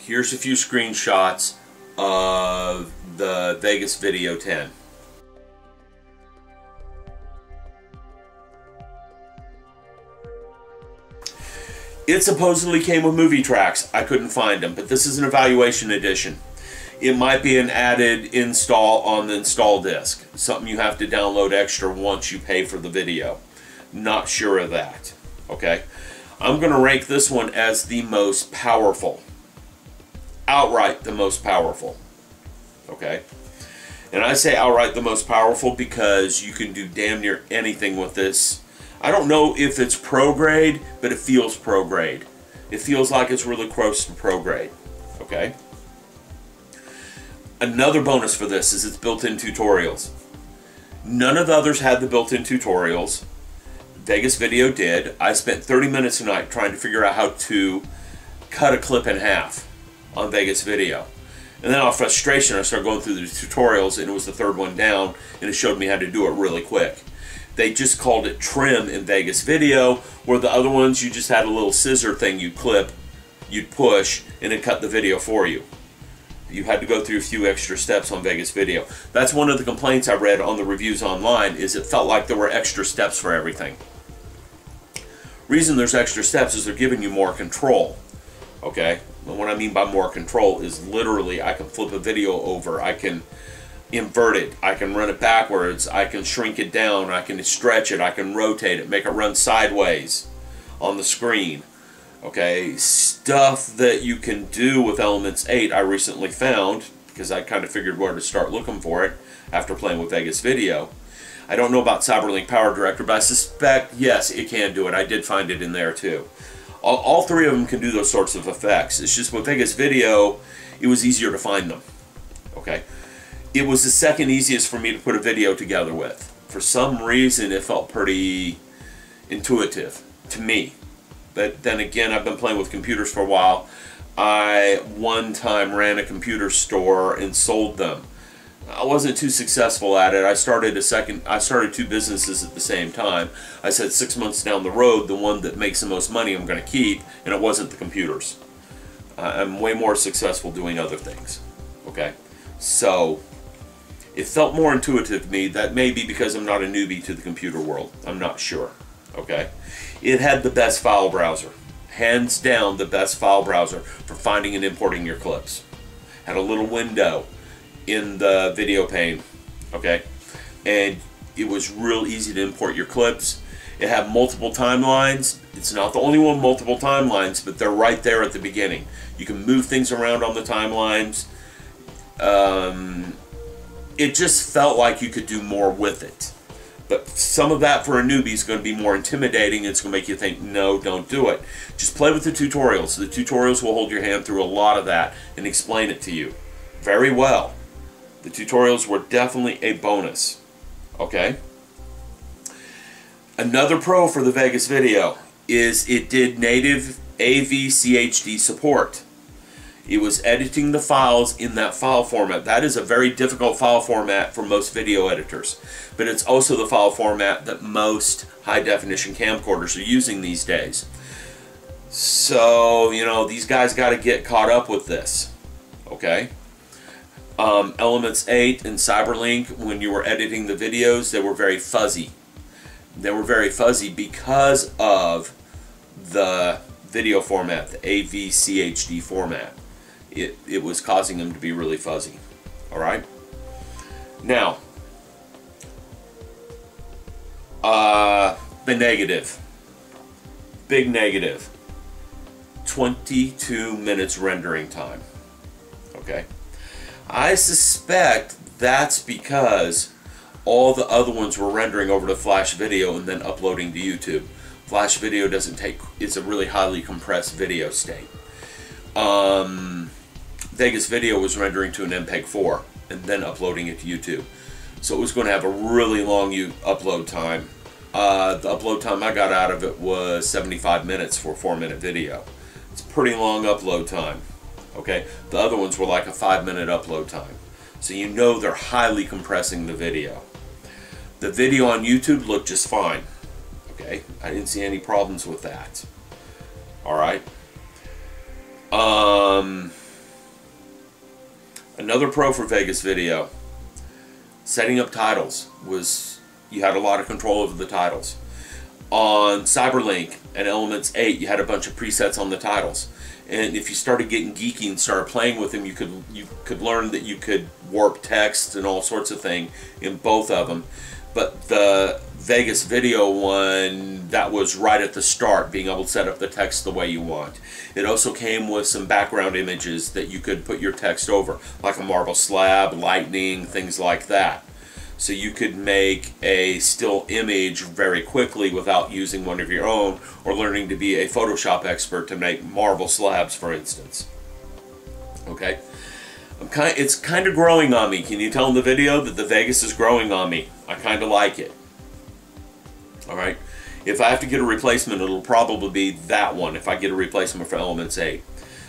Here's a few screenshots of the Vegas Video 10. It supposedly came with movie tracks. I couldn't find them, but this is an evaluation edition. It might be an added install on the install disc, something you have to download extra once you pay for the video. Not sure of that. Okay, I'm going to rank this one as the most powerful. Outright the most powerful. Okay, and I say outright the most powerful because you can do damn near anything with this. I don't know if it's pro grade, but it feels pro grade. It feels like it's really close to pro grade. Okay. Another bonus for this is it's built-in tutorials. None of the others had the built-in tutorials. Vegas Video did. I spent 30 minutes tonight trying to figure out how to cut a clip in half on Vegas Video. And then out of frustration, I started going through the tutorials, and it was the third one down, and it showed me how to do it really quick. They just called it trim in Vegas Video, where the other ones you just had a little scissor thing you'd clip, you'd push, and it cut the video for you. You had to go through a few extra steps on Vegas Video. That's one of the complaints I read on the reviews online, is it felt like there were extra steps for everything. Reason there's extra steps is they're giving you more control. Okay? And what I mean by more control is literally I can flip a video over, I can invert it, I can run it backwards, I can shrink it down, I can stretch it, I can rotate it, make it run sideways on the screen. Okay, stuff that you can do with Elements 8 I recently found, because I kind of figured where to start looking for it after playing with Vegas Video. I don't know about CyberLink Power Director, but I suspect, yes, it can do it. I did find it in there too. All three of them can do those sorts of effects. It's just with Vegas Video, it was easier to find them. Okay. It was the second easiest for me to put a video together with. For some reason, it felt pretty intuitive to me. But then again, I've been playing with computers for a while. I one time ran a computer store and sold them. I wasn't too successful at it. I started two businesses at the same time. I said 6 months down the road, the one that makes the most money I'm going to keep, and it wasn't the computers. I'm way more successful doing other things. Okay, so it felt more intuitive to me. That may be because I'm not a newbie to the computer world. I'm not sure. Okay, it had the best file browser, hands down the best file browser for finding and importing your clips. Had a little window in the video pane, okay, and it was real easy to import your clips. It had multiple timelines. It's not the only one with multiple timelines, but they're right there at the beginning. You can move things around on the timelines. It just felt like you could do more with it. But some of that for a newbie is going to be more intimidating. It's going to make you think, no, don't do it. Just play with the tutorials. The tutorials will hold your hand through a lot of that and explain it to you very well. The tutorials were definitely a bonus. Okay? Another pro for the Vegas Video is it did native AV-CHD support. It was editing the files in that file format. That is a very difficult file format for most video editors. But it's also the file format that most high-definition camcorders are using these days. So, you know, these guys got to get caught up with this. Okay? Elements 8 and CyberLink, when you were editing the videos, they were very fuzzy. They were very fuzzy because of the video format, the AV-CHD format. It was causing them to be really fuzzy. Alright? Now, the negative. Big negative. 22 minutes rendering time. Okay? I suspect that's because all the other ones were rendering over to Flash Video and then uploading to YouTube. Flash Video doesn't take, it's a really highly compressed video state. Vegas Video was rendering to an MPEG-4 and then uploading it to YouTube. So it was going to have a really long upload time. The upload time I got out of it was 75 minutes for a 4-minute video. It's a pretty long upload time. Okay, the other ones were like a 5-minute upload time. So you know they're highly compressing the video. The video on YouTube looked just fine. Okay, I didn't see any problems with that. Alright. Another pro for Vegas Video, setting up titles was, you had a lot of control over the titles. On Cyberlink and Elements 8, you had a bunch of presets on the titles. And if you started getting geeky and started playing with them, you could learn that you could warp text and all sorts of things in both of them. But the Vegas Video one, that was right at the start, being able to set up the text the way you want. It also came with some background images that you could put your text over, like a marble slab, lightning, things like that. So you could make a still image very quickly without using one of your own, or learning to be a Photoshop expert to make marble slabs, for instance. Okay, it's kind of growing on me. Can you tell in the video that the Vegas is growing on me? I kind of like it. Alright, if I have to get a replacement, it'll probably be that one if I get a replacement for Elements 8.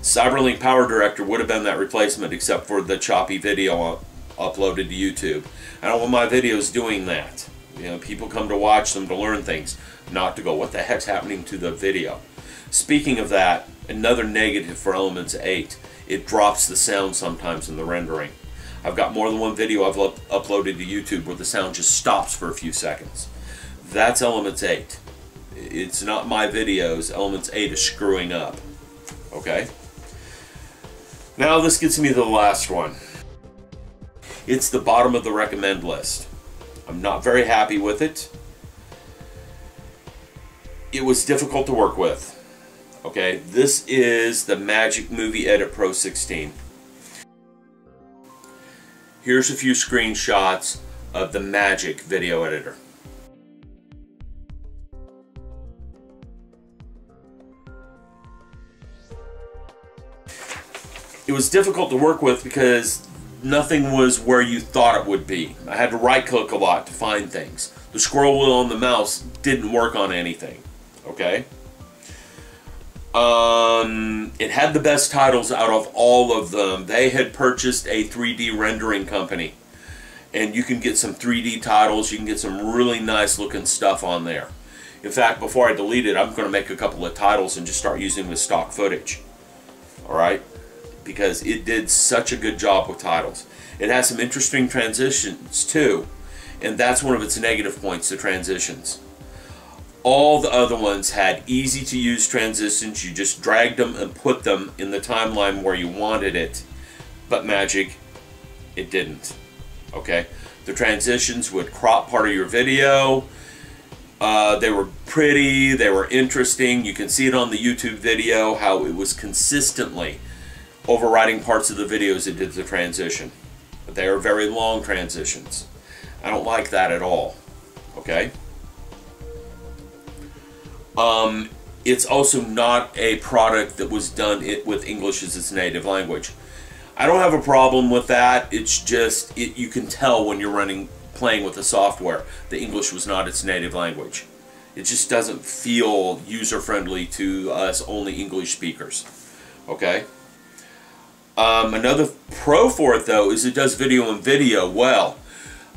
Cyberlink Power Director would have been that replacement, except for the choppy video uploaded to YouTube. I don't want my videos doing that. You know, people come to watch them to learn things, not to go, what the heck's happening to the video? Speaking of that, another negative for Elements 8, it drops the sound sometimes in the rendering. I've got more than one video I've uploaded to YouTube where the sound just stops for a few seconds. That's Elements 8. It's not my videos. Elements 8 is screwing up. Okay? Now this gets me to the last one. It's the bottom of the recommend list. I'm not very happy with it. It was difficult to work with. Okay, this is the Magix Movie Edit Pro 16. Here's a few screenshots of the Magix video editor. It was difficult to work with because nothing was where you thought it would be. I had to right click a lot to find things. The scroll wheel on the mouse didn't work on anything. Okay? It had the best titles out of all of them. They had purchased a 3D rendering company. And you can get some 3D titles. You can get some really nice looking stuff on there. In fact, before I delete it, I'm going to make a couple of titles and just start using the stock footage. Alright? Because it did such a good job with titles. It has some interesting transitions too, and that's one of its negative points, the transitions. All the other ones had easy to use transitions. You just dragged them and put them in the timeline where you wanted it, but Magix, it didn't. Okay, the transitions would crop part of your video. They were pretty, they were interesting. You can see it on the YouTube video how it was consistently overriding parts of the videos that did the transition. But they are very long transitions. I don't like that at all. Okay? It's also not a product that was done with English as its native language. I don't have a problem with that. It's just, you can tell when you're playing with the software, the English was not its native language. It just doesn't feel user-friendly to us only English speakers. Okay? Another pro for it though is it does video and video well.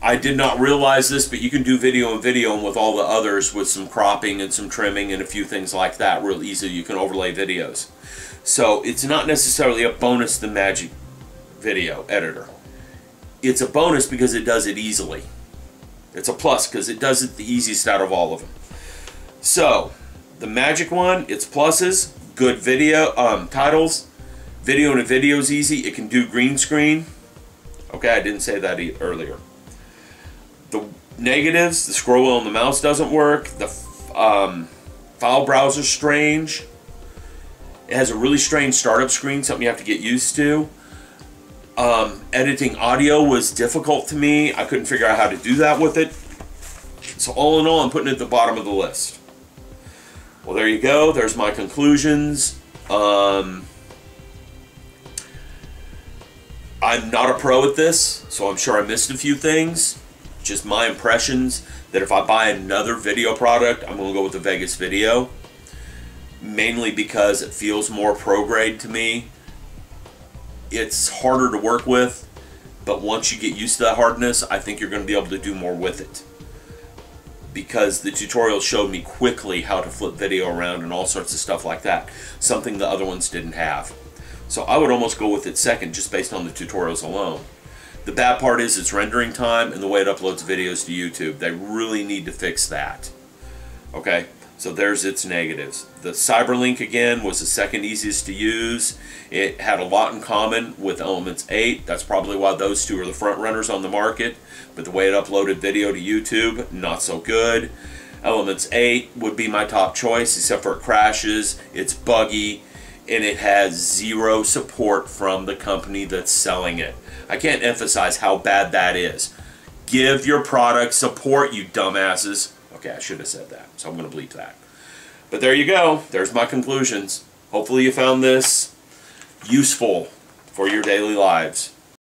I did not realize this, but you can do video and video, and with all the others with some cropping and some trimming and a few things like that real easy. You can overlay videos. So it's not necessarily a bonus, the Magix video editor. It's a bonus because it does it easily. It's a plus because it does it the easiest out of all of them. So the Magix one, its pluses: good video titles. Video and video is easy. It can do green screen. Okay, I didn't say that earlier. The negatives: the scroll wheel on the mouse doesn't work. The file browser's strange. It has a really strange startup screen, something you have to get used to. Editing audio was difficult to me. I couldn't figure out how to do that with it. So all in all, I'm putting it at the bottom of the list. Well, there you go. There's my conclusions. I'm not a pro at this, so I'm sure I missed a few things. Just my impressions that if I buy another video product, I'm going to go with the Vegas Video. Mainly because it feels more pro-grade to me. It's harder to work with, but once you get used to that hardness, I think you're going to be able to do more with it. Because the tutorial showed me quickly how to flip video around and all sorts of stuff like that. Something the other ones didn't have. So I would almost go with it second just based on the tutorials alone. The bad part is its rendering time and the way it uploads videos to YouTube. They really need to fix that. Okay, so there's its negatives. The Cyberlink, again, was the second easiest to use. It had a lot in common with Elements 8. That's probably why those two are the front runners on the market. But the way it uploaded video to YouTube, not so good. Elements 8 would be my top choice, except for it crashes, it's buggy, and it has zero support from the company that's selling it. I can't emphasize how bad that is. Give your product support, you dumbasses. Okay, I should have said that, so I'm going to bleep that. But there you go. There's my conclusions. Hopefully you found this useful for your daily lives.